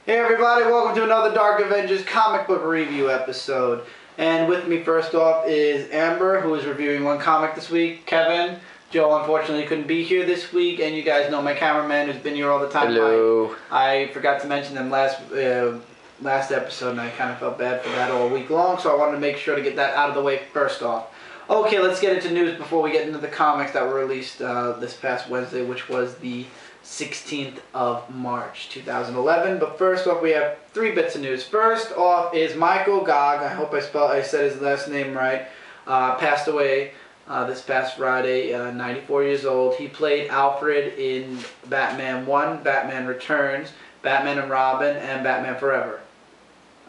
Hey everybody, welcome to another Dark Avengers comic book review episode. And with me first off is Amber, who is reviewing one comic this week. Kevin, Joe unfortunately couldn't be here this week, and you guys know my cameraman who's been here all the time. Hello. I forgot to mention them last episode, and I kind of felt bad for that all week long, so I wanted to make sure to get that out of the way first off. Okay, let's get into news before we get into the comics that were released this past Wednesday, which was the 16th of March 2011. But first off, we have three bits of news. First off is Michael Gogg, I hope I said his last name right, passed away this past Friday, 94 years old. He played Alfred in Batman 1, Batman Returns, Batman and Robin, and Batman Forever.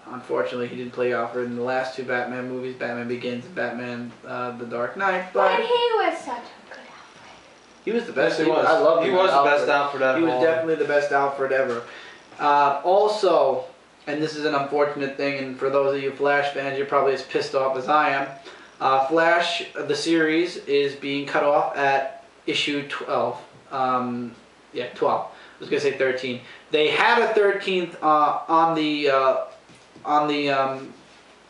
Unfortunately, he didn't play Alfred in the last two Batman movies, Batman Begins and Batman The Dark Knight. But he was such a good Alfred. He was the best. Yes, he was. I love him. He was the best Alfred ever. He was definitely the best Alfred ever. Also, and this is an unfortunate thing, and for those of you Flash fans, you're probably as pissed off as I am. Flash, the series, is being cut off at issue 12. 12. I was going to say 13. They had a 13th on the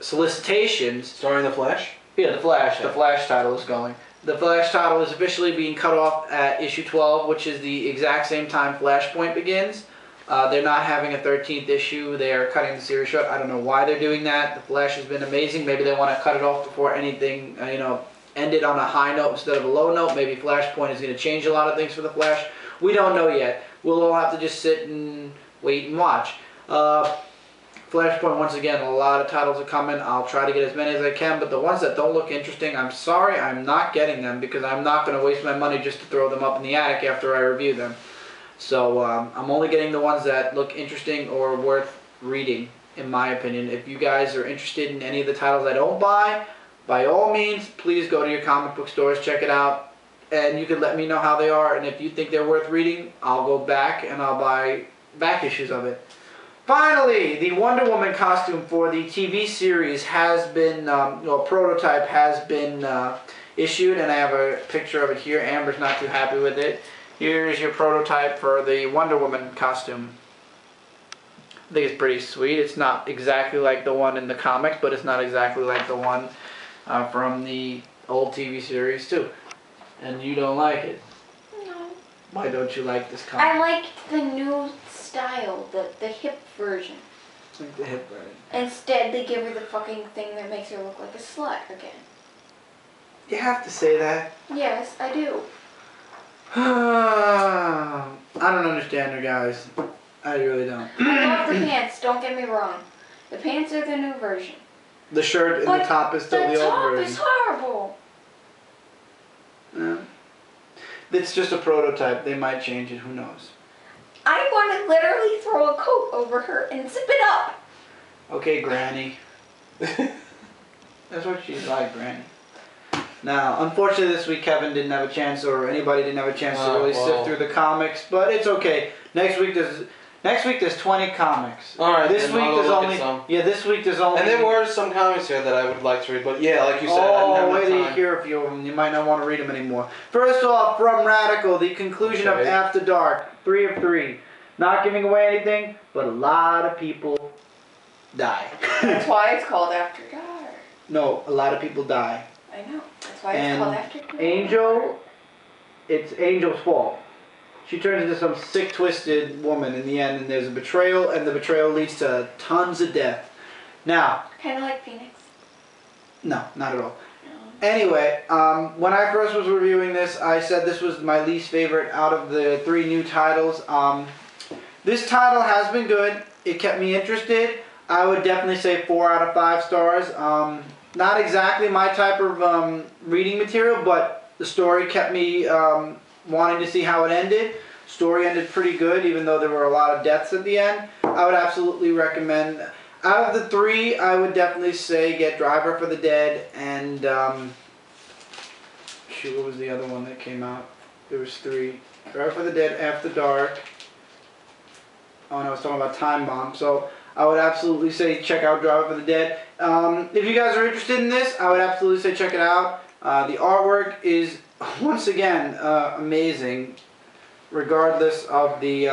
solicitations. Starring the Flash? Yeah, the Flash. The Flash title is going. The Flash title is officially being cut off at issue 12, which is the exact same time Flashpoint begins. They're not having a 13th issue. They are cutting the series short. I don't know why they're doing that. The Flash has been amazing. Maybe they want to cut it off before anything, end it on a high note instead of a low note. Maybe Flashpoint is going to change a lot of things for the Flash. We don't know yet. We'll all have to just sit and wait and watch. Flashpoint, once again, a lot of titles are coming. I'll try to get as many as I can, but the ones that don't look interesting, I'm sorry, I'm not getting them because I'm not going to waste my money just to throw them up in the attic after I review them. So I'm only getting the ones that look interesting or worth reading, in my opinion. If you guys are interested in any of the titles I don't buy, by all means, please go to your comic book stores, check it out, and you can let me know how they are, and if you think they're worth reading, I'll go back and I'll buy back issues of it. Finally, the Wonder Woman costume for the TV series has been, prototype has been issued, and I have a picture of it here. Amber's not too happy with it. Here's your prototype for the Wonder Woman costume. I think it's pretty sweet. It's not exactly like the one in the comics, but it's not exactly like the one from the old TV series too. And you don't like it. No. Why don't you like this comic? I like the new style, the hip version. Like the hip version. Instead, they give her the fucking thing that makes her look like a slut again. You have to say that. Yes, I do. I don't understand her, guys. I really don't. I love the pants, don't get me wrong. The pants are the new version. The shirt and the top is still the old version. The top is horrible. Yeah. It's just a prototype. They might change it. Who knows? I want to literally throw a coat over her and zip it up. Okay, Granny. That's what she's like, Granny. Now, unfortunately, this week Kevin didn't have a chance, or anybody didn't have a chance to really sift through the comics, but it's okay. Next week there's 20 comics. All right. This week there's only this week there's only. And there were some comics here that I would like to read, but yeah, like you said, I didn't have wait till enough you hear a few of them. You might not want to read them anymore. First off, from Radical, the conclusion of After Dark, 3 of 3. Not giving away anything, but a lot of people die. That's why it's called After Dark. No, a lot of people die. I know. That's why it's called After Dark. Angel, it's Angel's fault. She turns into some sick, twisted woman in the end, and there's a betrayal, and the betrayal leads to tons of death. Now, kind of like Phoenix. No, not at all. Anyway, when I first was reviewing this, I said this was my least favorite out of the 3 new titles. This title has been good. It kept me interested. I would definitely say 4 out of 5 stars. Not exactly my type of reading material, but the story kept me wanting to see how it ended. Story ended pretty good, even though there were a lot of deaths at the end. I would absolutely recommend. Out of the 3, I would definitely say get Driver for the Dead and shoot, what was the other one that came out? There was 3. Driver for the Dead, After Dark. Oh no, I was talking about Time Bomb. So I would absolutely say check out Driver for the Dead. If you guys are interested in this, I would absolutely say check it out. The artwork is once again amazing, regardless of the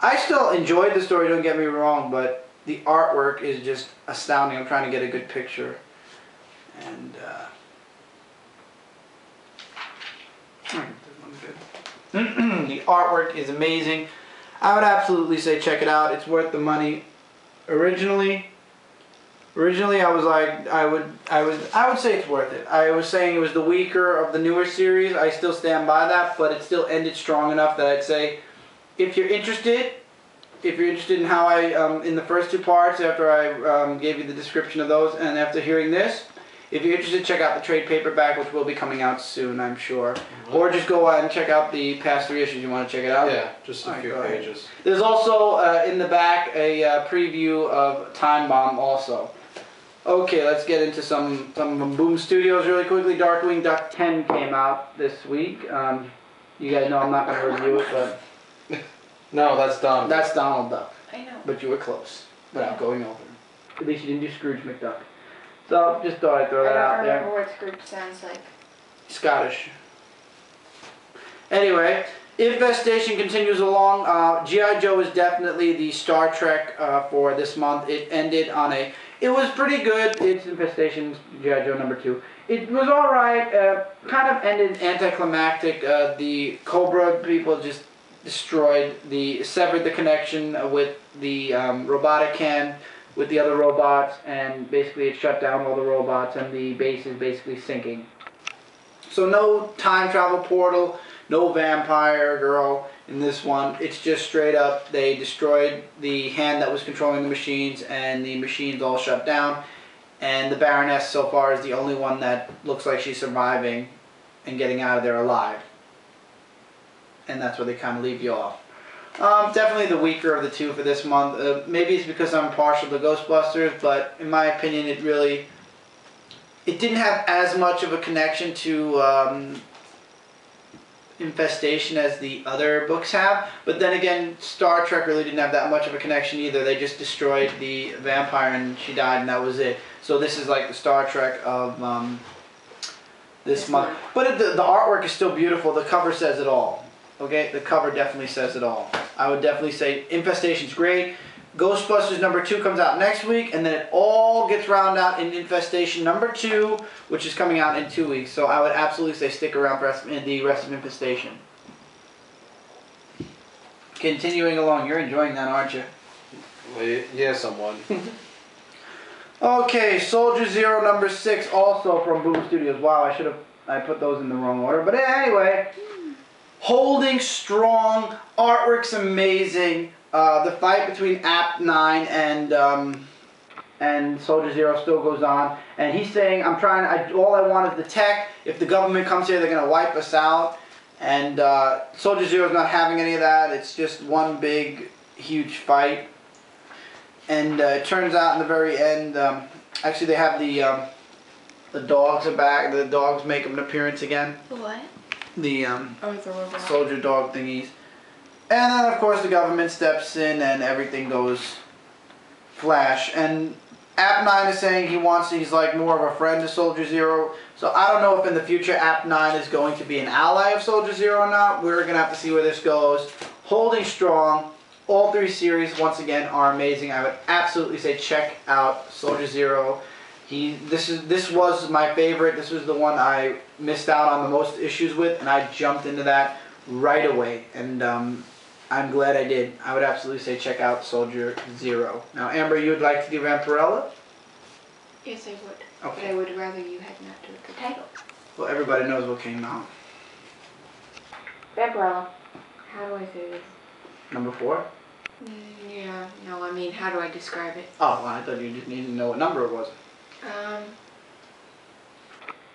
I still enjoyed the story, don't get me wrong, but the artwork is just astounding. I'm trying to get a good picture. And, the artwork is amazing. I would absolutely say check it out. It's worth the money. Originally I was like, I would say it's worth it. I was saying it was the weaker of the newer series. I still stand by that, but it still ended strong enough that I'd say, if you're interested in how I, in the first 2 parts, after I gave you the description of those, and after hearing this, if you're interested, check out the trade paperback, which will be coming out soon, I'm sure. Or just go out and check out the past 3 issues. You want to check it out? Yeah, just a few pages. There's also, in the back, a preview of Time Bomb also. Okay, let's get into some Boom Studios really quickly. Darkwing Duck 10 came out this week. You guys know I'm not going to review it, but... No, that's Donald. That's Donald Duck. I know. But you were close, without going over. At least you didn't do Scrooge McDuck. So, just thought I'd throw that out there. I don't remember what Scrooge sounds like. Scottish. Anyway, Infestation continues along. G.I. Joe is definitely the Star Trek for this month. It ended on a... It was pretty good. It's Infestation, G.I. Joe number 2. It was alright. Kind of ended anticlimactic. The Cobra people just severed the connection with the robotic hand with the other robots, and basically it shut down all the robots, and the base is basically sinking. So no time travel portal, no vampire girl in this one. It's just straight up, they destroyed the hand that was controlling the machines, and the machines all shut down, and the Baroness so far is the only one that looks like she's surviving and getting out of there alive. And that's where they kind of leave you off. Definitely the weaker of the 2 for this month. Maybe it's because I'm partial to Ghostbusters, but in my opinion it didn't have as much of a connection to Infestation as the other books have. But then again, Star Trek really didn't have that much of a connection either. They just destroyed the vampire and she died and that was it. So this is like the Star Trek of this month. But the artwork is still beautiful. The cover says it all. Okay, the cover definitely says it all. I would definitely say Infestation's great. Ghostbusters number 2 comes out next week, and then it all gets rounded out in Infestation number 2, which is coming out in 2 weeks. So I would absolutely say stick around for the rest of Infestation. Continuing along, you're enjoying that, aren't you? Well, yeah, somewhat. Okay, Soldier Zero number 6, also from Boom Studios. Wow, I put those in the wrong order, but anyway. Holding strong, artwork's amazing. The fight between App 9 and Soldier Zero still goes on, and he's saying, all I want is the tech. If the government comes here, they're gonna wipe us out. And Soldier Zero's not having any of that. It's just one big, huge fight. And it turns out in the very end, actually they have the dogs are back. The dogs make an appearance again. What? The the soldier dog thingies. And then of course the government steps in and everything goes flash. And App 9 is saying he's like more of a friend to Soldier Zero. So I don't know if in the future App 9 is going to be an ally of Soldier Zero or not. We're going to have to see where this goes. Holding strong. All 3 series once again are amazing. I would absolutely say check out Soldier Zero. This was my favorite. This was the one I missed out on the most issues with, and I jumped into that right away. And I'm glad I did. I would absolutely say check out Soldier Zero. Now, Amber, you would like to do Vampirella? Yes, I would. Okay. But I would rather you had not told the title. Well, everybody knows what came out. Vampirella. How do I say this? Number 4? Yeah, no, I mean, how do I describe it? Oh, well, I thought you just needed to know what number it was.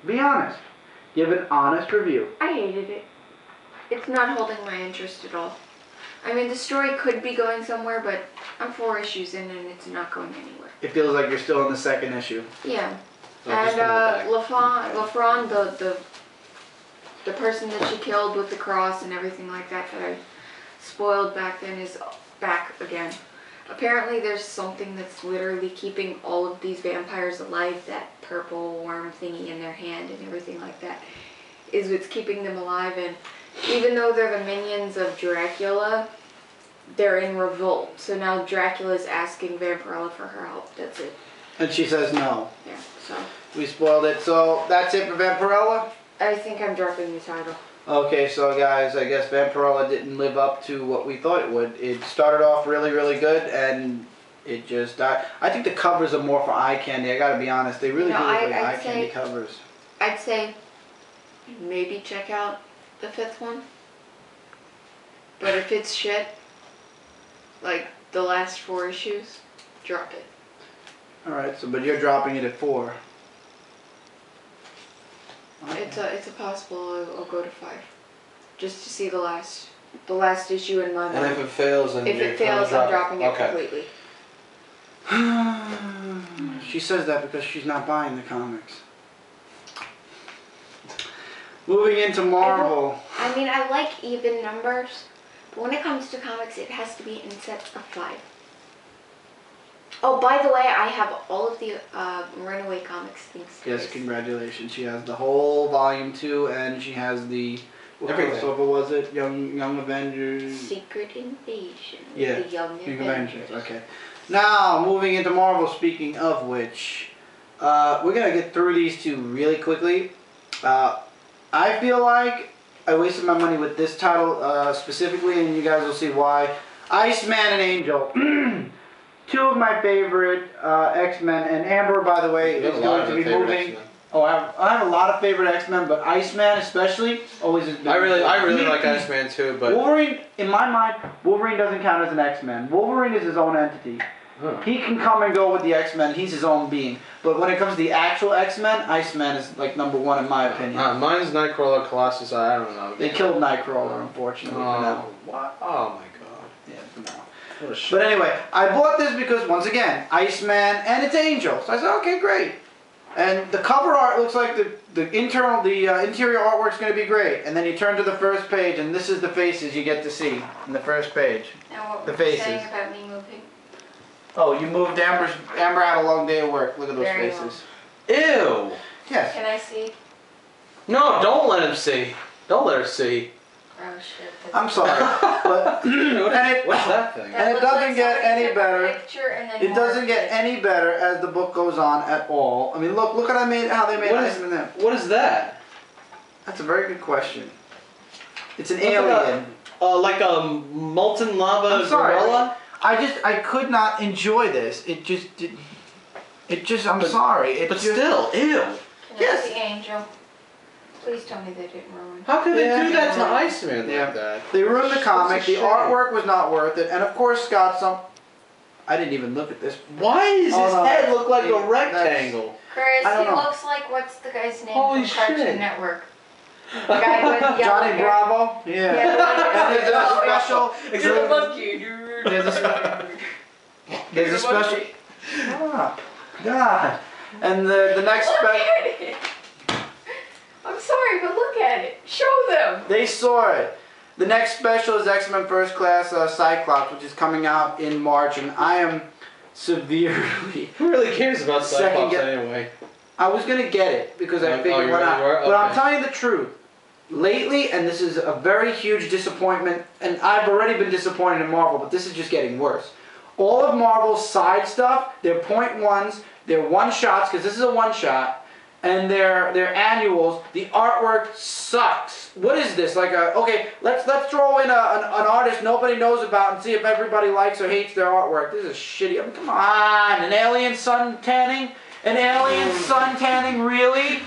Be honest. Give an honest review. I hated it. It's not holding my interest at all. I mean, the story could be going somewhere, but I'm 4 issues in and it's not going anywhere. It feels like you're still in the 2nd issue. Yeah. So And LaFron, the person that she killed with the cross and everything like that I spoiled back then, is back again. Apparently there's something that's literally keeping all of these vampires alive. That purple worm thingy in their hand and everything like that is what's keeping them alive. And even though they're the minions of Dracula, they're in revolt. So now Dracula's asking Vampirella for her help. That's it. And she says no. Yeah. So We spoiled it. So that's it for Vampirella? I think I'm dropping the title. Okay, so guys, I guess Vampirella didn't live up to what we thought it would. It started off really, really good, and it just died. I think the covers are more for eye candy. I gotta be honest. They really do look like eye candy covers. I'd say maybe check out the 5th one. But if it's shit, like the last 4 issues, drop it. Alright, so but you're dropping it at 4. Okay. It's a possible I'll go to 5, just to see the last issue in my mind. And if it fails, then if it fails, I'm dropping it completely. She says that because she's not buying the comics. Moving into Marvel. I mean, I like even numbers, but when it comes to comics, it has to be in sets of 5. Oh, by the way, I have all of the Runaway Comics things. Yes, congratulations. She has the whole volume 2, and she has the what everything. crossover was it? Young Avengers. Secret Invasion. Yeah. The Young Avengers. Okay. Now moving into Marvel. Speaking of which, we're gonna get through these 2 really quickly. I feel like I wasted my money with this title specifically, and you guys will see why. Iceman and Angel. 2 of my favorite X-Men, and Amber, by the way, is going to be moving. Oh, I have a lot of favorite X-Men, but Iceman especially always is. I really like Iceman too, but Wolverine, in my mind, Wolverine doesn't count as an X-Men. Wolverine is his own entity. Huh. He can come and go with the X-Men. He's his own being. But when it comes to the actual X-Men, Iceman is like number 1 in my opinion. mine's Nightcrawler, Colossus. I don't know. They killed Nightcrawler, unfortunately. For now. What? Oh my god. Yeah, for now. What a shit. But anyway, I bought this because, once again, Iceman and it's Angel. So I said, okay, great. And the cover art looks like the interior artwork's going to be great. And then you turn to the first page, and this is the faces you get to see in the first page. Now what The were you faces. saying about me moving? Oh, you moved Amber had a long day of work. Look at those Very faces. Ew. Yes. Can I see? No, don't let him see. Don't let her see. Oh shit. I'm sorry, but What's that thing? And it looks doesn't like get somebody any took a better. picture and then it doesn't get morphed it. any better as the book goes on at all. I mean, look what how they made Iceman there. What is that? That's a very good question. It's an Looks alien. Like a molten lava I'm sorry. gorilla? I could not enjoy this. I'm sorry. But still, ew. Can Yes. I see Angel? Please tell me they didn't ruin. How could they Yeah, do that to yeah. Iceman Yeah. like that? They ruined the comic. That's a The shame. artwork was not worth it. And of course, Scott, I didn't even look at this. Why does Oh, his no, head look like that's- a rectangle? Chris, I don't he know. looks like what's the guy's name Holy from Cartoon shit. Network? The guy with the yellow Johnny hair. Bravo. Yeah. Yeah. And there's a special. You're a monkey, dude. There's a special. Ah, God. And the next Look special. at it. I'm sorry, but look at it. Show them. They saw it. The next special is X-Men First Class Cyclops, which is coming out in March, and I am severely. Who really cares about Second Cyclops get- anyway? I was gonna get it because I Oh, figured you why really not. were? But I'm Okay. telling you the truth. Lately, and this is a very huge disappointment, and I've already been disappointed in Marvel, but this is just getting worse. All of Marvel's side stuff, their .1s, their one-shots, because this is a one-shot, and their annuals, the artwork sucks. What is this? Like okay, let's throw in an artist nobody knows about and see if everybody likes or hates their artwork. This is shitty. I mean, come on, an alien sun tanning? An alien sun tanning, really?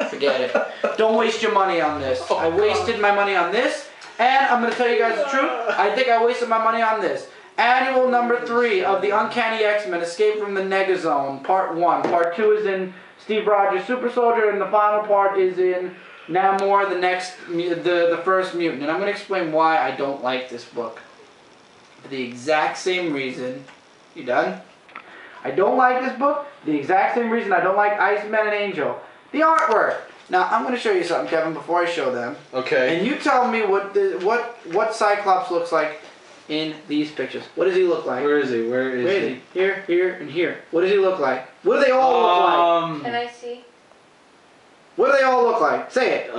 Forget it. Don't waste your money on this. I wasted my money on this, and I'm going to tell you guys the truth. I think I wasted my money on this. Annual number 3 of the Uncanny X-Men Escape from the Negazone, Part 1. Part 2 is in Steve Rogers' Super Soldier, and the final part is in Namor, the first mutant. And I'm going to explain why I don't like this book. For the exact same reason. You done? I don't like this book. The exact same reason I don't like Iceman and Angel. The artwork. Now I'm going to show you something, Kevin, before I show them. Okay. And you tell me what Cyclops looks like in these pictures. What does he look like? Where is he? Where is he? Here, here, and here. What does he look like? What do they all look like? Can I see? What do they all look like? Say it.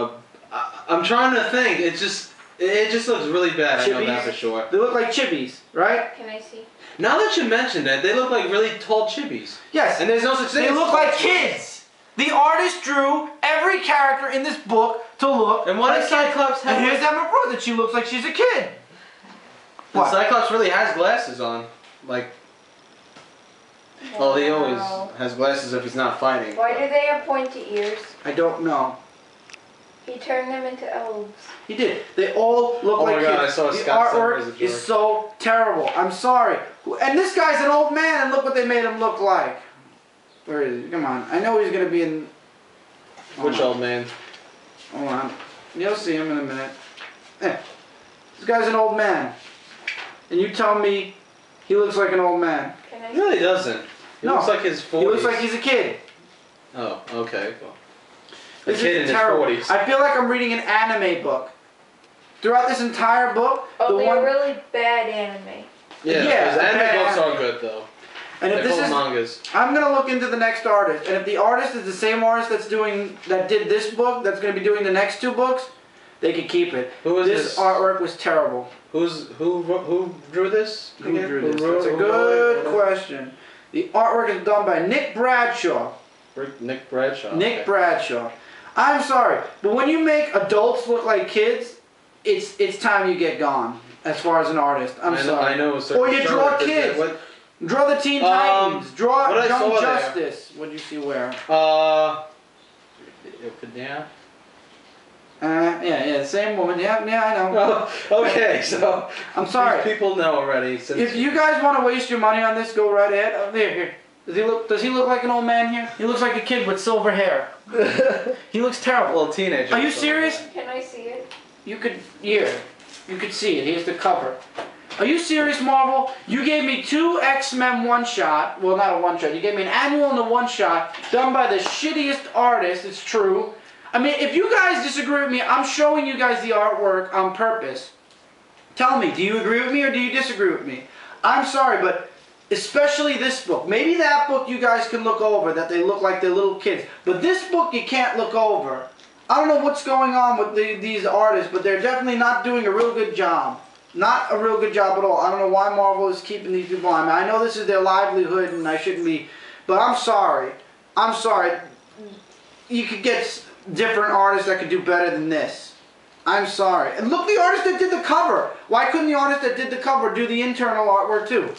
I'm trying to think. It's just It just looks really bad. I know that Chibis. for sure. They look like chibis, right? Can I see? Now that you mention it, they look like really tall chibis. Yes. And there's no such thing. They as look tall like chibis. kids. The artist drew every character in this book to look And what like does Cyclops kids. have? And here's Emma Brooks, that she looks like she's a kid. And What? Cyclops really has glasses on. Like, well, he always has glasses if he's not fighting. Why do they have pointy ears? I don't know. He turned them into elves. He did. They all look Oh like my God, kids. I saw the Scott Summers as a artwork is jerk. so terrible. I'm sorry. And this guy's an old man, and look what they made him look like. Where is he? Come on. I know he's gonna be in. Which old man? Hold on. You'll see him in a minute. This guy's an old man. And you tell me he looks like an old man. Can I He really doesn't. He No. looks like his 40s. He looks like he's a kid. Oh, okay. Cool. A This kid is in his terrible. 40s. I feel like I'm reading an anime book. Throughout this entire book, Oh, the they're one. really bad anime. Yeah, Yeah, his anime bad books are anime. good though. And if They're this called is, mangas. I'm gonna look into the next artist, and if the artist is the same artist that did this book, that's gonna be doing the next two books, they could keep it. Who is This this? artwork was terrible. Who drew this? Who again? drew this? wrote- That's a who good wrote it? question. The artwork is done by Nick Bradshaw. Nick Bradshaw. Nick okay. Bradshaw. I'm sorry, but when you make adults look like kids, it's time you get gone. As far as an artist, I'm sorry. I know. Or you draw What? kids. Draw the Teen Titans. Draw what I Young saw there. Justice. What'd you see where? Yeah. Yeah, same woman. Yeah, I know. Oh, okay, so I'm sorry. these people know already. Since If you guys want to waste your money on this, go right ahead. Oh, here. Does he look like an old man here? He looks like a kid with silver hair. He looks a terrible. little teenager. Are you serious? Can I see it? You could see it. Here's the cover. Are you serious, Marvel? You gave me 2 X-Men one-shot. Well, not a one-shot. You gave me an annual and a one-shot done by the shittiest artist. It's true. I mean, if you guys disagree with me, I'm showing you guys the artwork on purpose. Tell me, do you agree with me or do you disagree with me? I'm sorry, but especially this book. Maybe that book you guys can look over, that they look like they're little kids. But this book you can't look over. I don't know what's going on with these artists, but they're definitely not doing a real good job. Not a real good job at all. I don't know why Marvel is keeping these people on. I know this is their livelihood and I shouldn't be, but I'm sorry. I'm sorry. You could get different artists that could do better than this. I'm sorry. And look, the artist that did the cover. Why couldn't the artist that did the cover do the internal artwork too?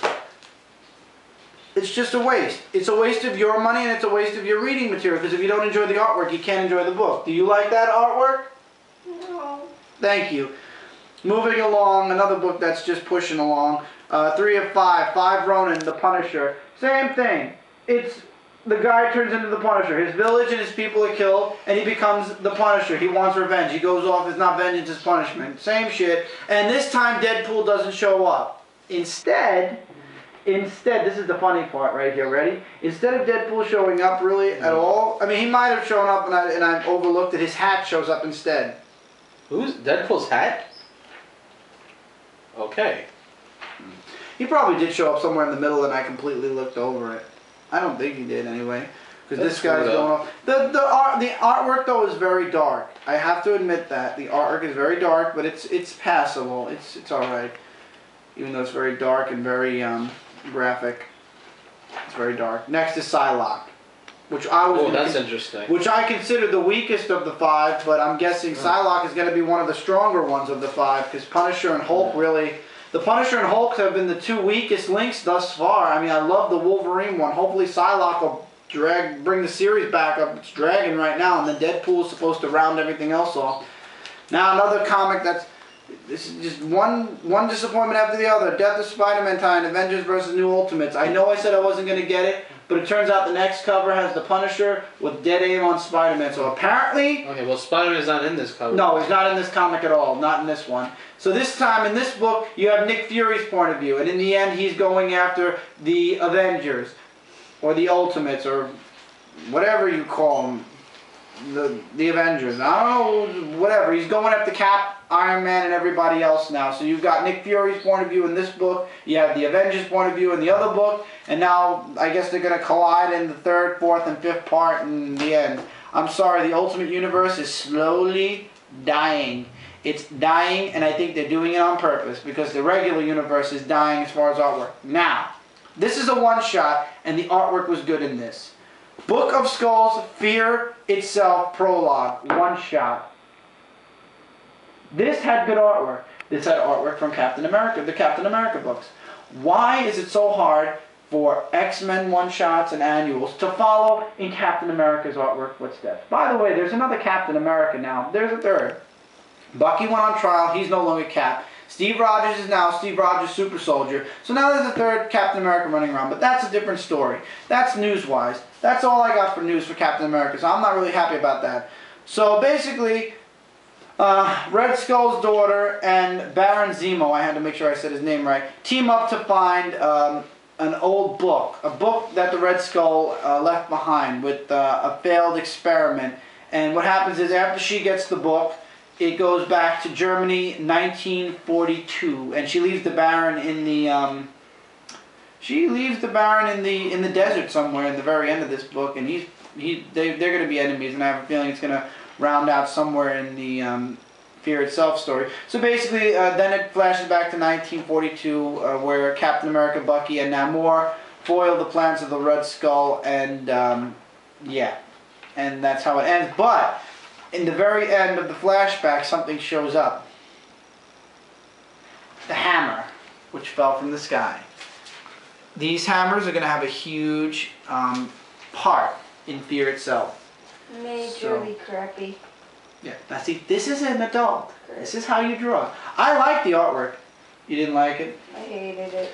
It's just a waste. It's a waste of your money and it's a waste of your reading material because if you don't enjoy the artwork, you can't enjoy the book. Do you like that artwork? No. Thank you. Moving along, another book that's just pushing along. 3 of 5. 5 Ronin, the Punisher. Same thing. It's the guy turns into the Punisher. His village and his people are killed, and he becomes the Punisher. He wants revenge. He goes off. It's not vengeance, it's punishment. Same shit. And this time, Deadpool doesn't show up. Instead, this is the funny part right here. Ready? Instead of Deadpool showing up really at all, I mean, he might have shown up, and I overlooked it. His hat shows up instead. Who's Deadpool's hat? Okay. He probably did show up somewhere in the middle and I completely looked over it. I don't think he did anyway. Because this guy's screwed going up. off. The artwork though is very dark. I have to admit that. The artwork is very dark, but it's passable. It's alright. Even though it's very dark and very graphic. It's very dark. Next is Psylocke. Which I was that's interesting. which I consider the weakest of the 5, but I'm guessing Psylocke is going to be one of the stronger ones of the 5 because Punisher and Hulk really... The Punisher and Hulk have been the 2 weakest links thus far. I mean, I love the Wolverine one. Hopefully Psylocke will bring the series back up. It's dragging right now, and then Deadpool is supposed to round everything else off. Now another comic that's... This is just one disappointment after the other. Death of Spider-Man tie-in, Avengers VS New Ultimates. I know I said I wasn't going to get it, but it turns out the next cover has the Punisher with dead aim on Spider-Man. So apparently... Okay, well Spider-Man's not in this cover. No, he's not in this comic at all. Not in this one. So this time, in this book, you have Nick Fury's point of view. And in the end, he's going after the Avengers. Or the Ultimates, or whatever you call them. The Avengers. I don't know, whatever. He's going after Cap, Iron Man, and everybody else now. So you've got Nick Fury's point of view in this book. You have the Avengers' point of view in the other book. And now, I guess they're going to collide in the 3rd, 4th, and 5th part in the end. I'm sorry, the Ultimate Universe is slowly dying. It's dying, and I think they're doing it on purpose because the regular universe is dying as far as artwork. Now, this is a one-shot, and the artwork was good in this. Book of Skulls, Fear Itself Prologue, one-shot. This had good artwork. This had artwork from Captain America, the Captain America books. Why is it so hard for X-Men one-shots and annuals to follow in Captain America's artwork footsteps? By the way, there's another Captain America now. There's a third. Bucky went on trial. He's no longer Cap. Steve Rogers is now Steve Rogers Super Soldier. So now there's a third Captain America running around. But that's a different story. That's news-wise. That's all I got for news for Captain America. So I'm not really happy about that. So basically, Red Skull's daughter and Baron Zemo, I had to make sure I said his name right, team up to find an old book. A book that the Red Skull left behind with a failed experiment. And what happens is after she gets the book, it goes back to Germany, 1942, and she leaves the Baron in the in the desert somewhere in the very end of this book, and they're going to be enemies, and I have a feeling it's going to round out somewhere in the Fear Itself story. So basically, then it flashes back to 1942, where Captain America, Bucky, and Namor foil the plans of the Red Skull, and yeah, and that's how it ends. But in the very end of the flashback, something shows up. The hammer, which fell from the sky. These hammers are going to have a huge part in Fear Itself. Majorly crappy. Yeah, now see, this is an adult. This is how you draw. I like the artwork. You didn't like it? I hated it.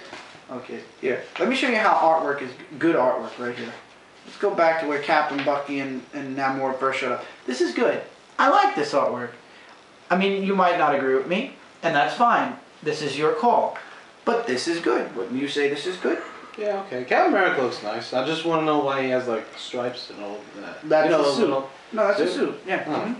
Okay, here. Let me show you how artwork is good artwork right here. Let's go back to where Captain Bucky and Namor first showed up. This is good. I like this artwork. I mean, you might not agree with me, and that's fine. This is your call. But this is good. Wouldn't you say this is good? Yeah, okay. Captain America looks nice. I just want to know why he has like stripes and all that. That's you know, a suit. little No, that's a suit. Yeah. Oh.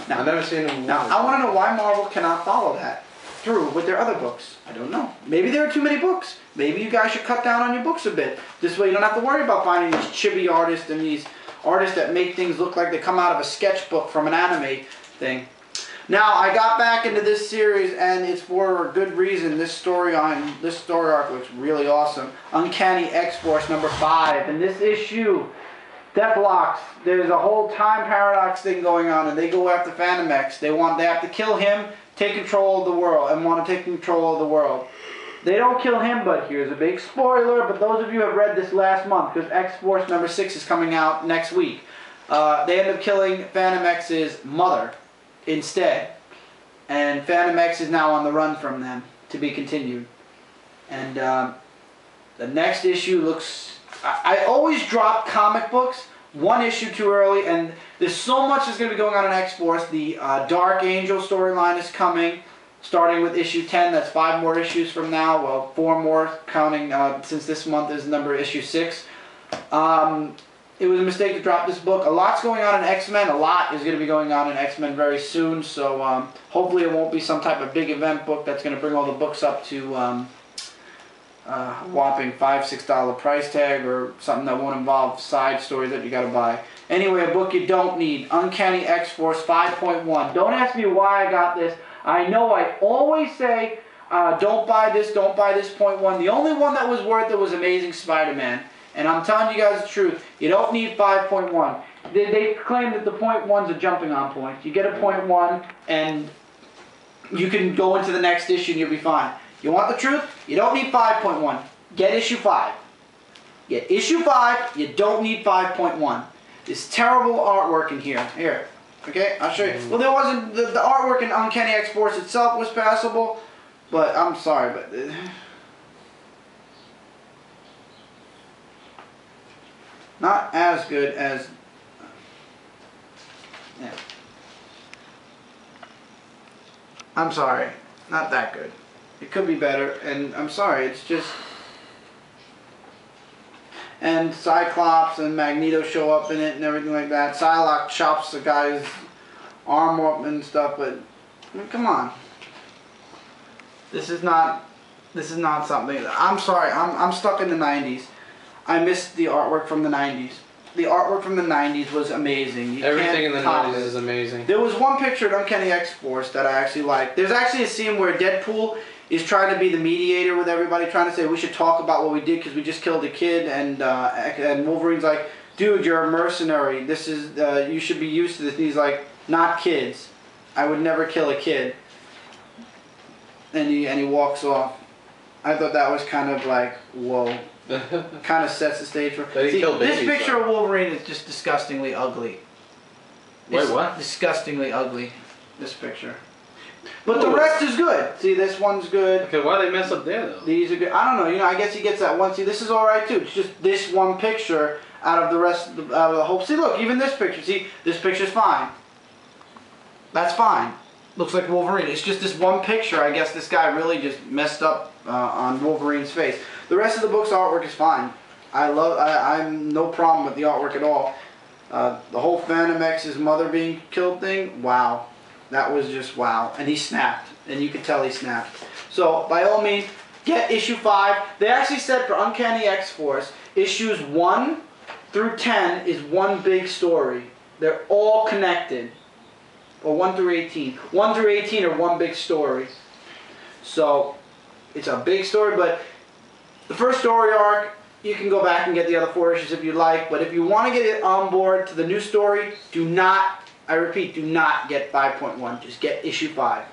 Now, I've never seen him. Now, I want to know why Marvel cannot follow that through with their other books. I don't know. Maybe there are too many books. Maybe you guys should cut down on your books a bit. This way you don't have to worry about finding these chibi artists and these artists that make things look like they come out of a sketchbook from an anime thing. Now, I got back into this series, and it's for a good reason. This story arc looks really awesome. Uncanny X-Force #5. In this issue, Deathlocks, there's a whole time paradox thing going on, and they go after Phantom X. They have to kill him, take control of the world, and want to take control of the world. They don't kill him, but here's a big spoiler, but those of you who have read this last month, because X-Force #6 is coming out next week, they end up killing Phantom X's mother instead. And Phantom X is now on the run from them, to be continued. And the next issue looks... I always drop comic books one issue too early, and there's so much that's going to be going on in X-Force. The Dark Angel storyline is coming, starting with issue 10. That's 5 more issues from now. Well, 4 more, counting since this month is number issue 6. It was a mistake to drop this book. A lot's going on in X-Men. A lot is going to be going on in X-Men very soon. So hopefully it won't be some type of big event book that's going to bring all the books up to whopping $5, $6 price tag, or something that won't involve side stories that you got to buy. Anyway, a book you don't need. Uncanny X-Force 5.1. Don't ask me why I got this. I know I always say don't buy this, don't buy this .1. The only one that was worth it was Amazing Spider-Man. And I'm telling you guys the truth, you don't need 5.1. They claim that the .1's a jumping on point. You get a .1 and you can go into the next issue and you'll be fine. You want the truth? You don't need 5.1. Get issue 5. Get issue 5, you don't need 5.1. This terrible artwork in here. Here. Okay, I'll show you. Well, there wasn't, the artwork in Uncanny X-Force itself was passable, but I'm sorry, but... not as good as... yeah. I'm sorry. Not that good. It could be better, and I'm sorry, it's just... and Cyclops and Magneto show up in it and everything like that. Psylocke chops the guy's arm up and stuff, but... I mean, come on. This is not something... I'm sorry, I'm stuck in the 90s. I missed the artwork from the 90s. the artwork from the 90s was amazing. You Everything in can't the top 90s it. is amazing. There was one picture of Uncanny X-Force that I actually liked. There's actually a scene where Deadpool is trying to be the mediator with everybody, trying to say we should talk about what we did because we just killed a kid, and Wolverine's like, dude, you're a mercenary. This is you should be used to this. And he's like, not kids. I would never kill a kid. And he walks off. I thought that was kind of like, whoa. Kind of sets the stage for. But he killed this babies, picture though. of Wolverine is just disgustingly ugly. Wait, It's what? Disgustingly ugly. This picture. But the rest is good. See, this one's good. Okay, why they mess up there though? These are good. I don't know. You know, I guess he gets that one. See, this is all right too. It's just this one picture out of the rest of the whole. See, look, even this picture. See, this picture's fine. That's fine. Looks like Wolverine. It's just this one picture. I guess this guy really just messed up on Wolverine's face. The rest of the book's artwork is fine. I'm no problem with the artwork at all. The whole Phantom X's mother being killed thing. Wow. That was just wow. And he snapped. And you could tell he snapped. So, by all means, get issue 5. They actually said for Uncanny X-Force, issues 1 through 10 is one big story. They're all connected. Or 1 through 18. 1 through 18 are one big story. So, it's a big story, but the first story arc, you can go back and get the other 4 issues if you like. But if you want to get it on board to the new story, do not, I repeat, do not get 5.1. Just get issue 5.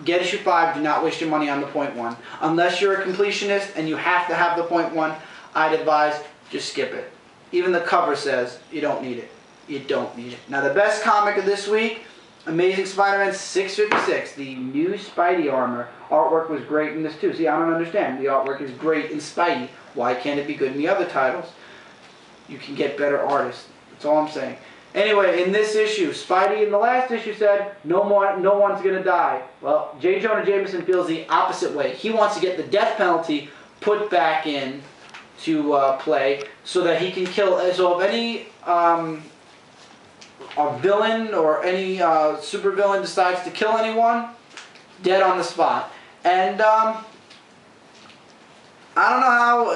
Get issue 5. Do not waste your money on the .1. Unless you're a completionist and you have to have the .1, I'd advise just skip it. Even the cover says you don't need it. You don't need it. Now the best comic of this week, Amazing Spider-Man 656, the new Spidey armor. Artwork was great in this too. See, I don't understand. The artwork is great in Spidey. Why can't it be good in the other titles? You can get better artists. That's all I'm saying. Anyway, in this issue, Spidey in the last issue said, no one's going to die. Well, J. Jonah Jameson feels the opposite way. He wants to get the death penalty put back in to play so that he can kill. So if any a villain or any supervillain decides to kill anyone, dead on the spot. And I don't know how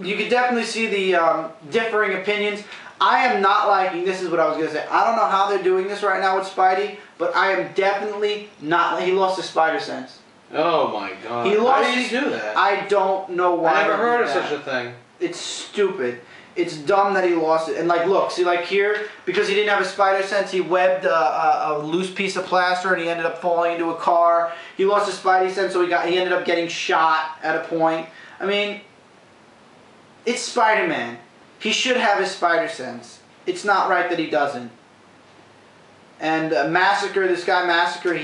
you could definitely see the differing opinions. I am not liking, this is what I was going to say, I don't know how they're doing this right now with Spidey, but I am definitely not, he lost his spider sense. Oh my god. He lost How did he do that? I don't know why. I never heard of that. such a thing. It's stupid. It's dumb that he lost it. And like, look, see, like here, because he didn't have a spider sense, he webbed a loose piece of plaster and he ended up falling into a car. He lost his spidey sense, so he ended up getting shot at a point. I mean, it's Spider-Man. He should have his spider sense. It's not right that he doesn't. And Massacre, this guy Massacre, I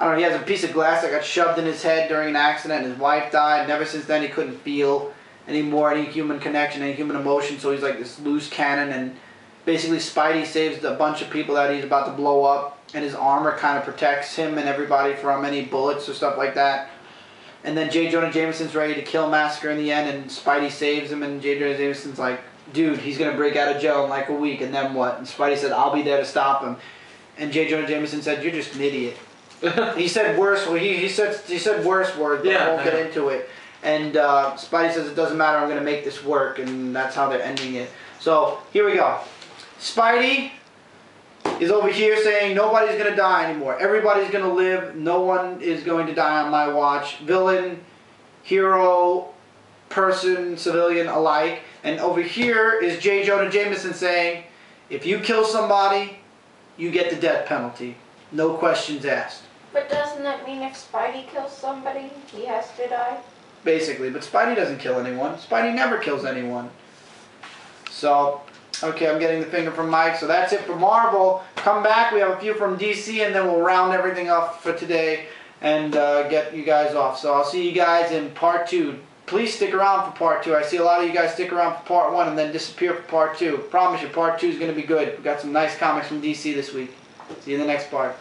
don't know, he has a piece of glass that got shoved in his head during an accident and his wife died, and ever since then he couldn't feel anymore any human connection, any human emotion, so he's like this loose cannon, and basically Spidey saves a bunch of people that he's about to blow up, and his armor kind of protects him and everybody from any bullets or stuff like that. And then J. Jonah Jameson's ready to kill Massacre in the end, and Spidey saves him, and J. Jonah Jameson's like, dude, he's going to break out of jail in like a week, and then what? And Spidey said, I'll be there to stop him. And J. Jonah Jameson said, you're just an idiot. He said worse, well, he said worse words, but I won't get into it. And Spidey says, it doesn't matter, I'm going to make this work, and that's how they're ending it. So, here we go. Spidey is over here saying, nobody's going to die anymore. Everybody's going to live. No one is going to die on my watch. Villain, hero, person, civilian alike. And over here is J. Jonah Jameson saying, if you kill somebody, you get the death penalty. No questions asked. But doesn't that mean if Spidey kills somebody, he has to die? Basically, but Spidey doesn't kill anyone. Spidey never kills anyone. So, okay, I'm getting the finger from Mike. So that's it for Marvel. Come back. We have a few from DC, and then we'll round everything up for today and get you guys off. So I'll see you guys in part 2. Please stick around for part 2. I see a lot of you guys stick around for part 1 and then disappear for part 2. Promise you, part 2 is going to be good. We've got some nice comics from DC this week. See you in the next part.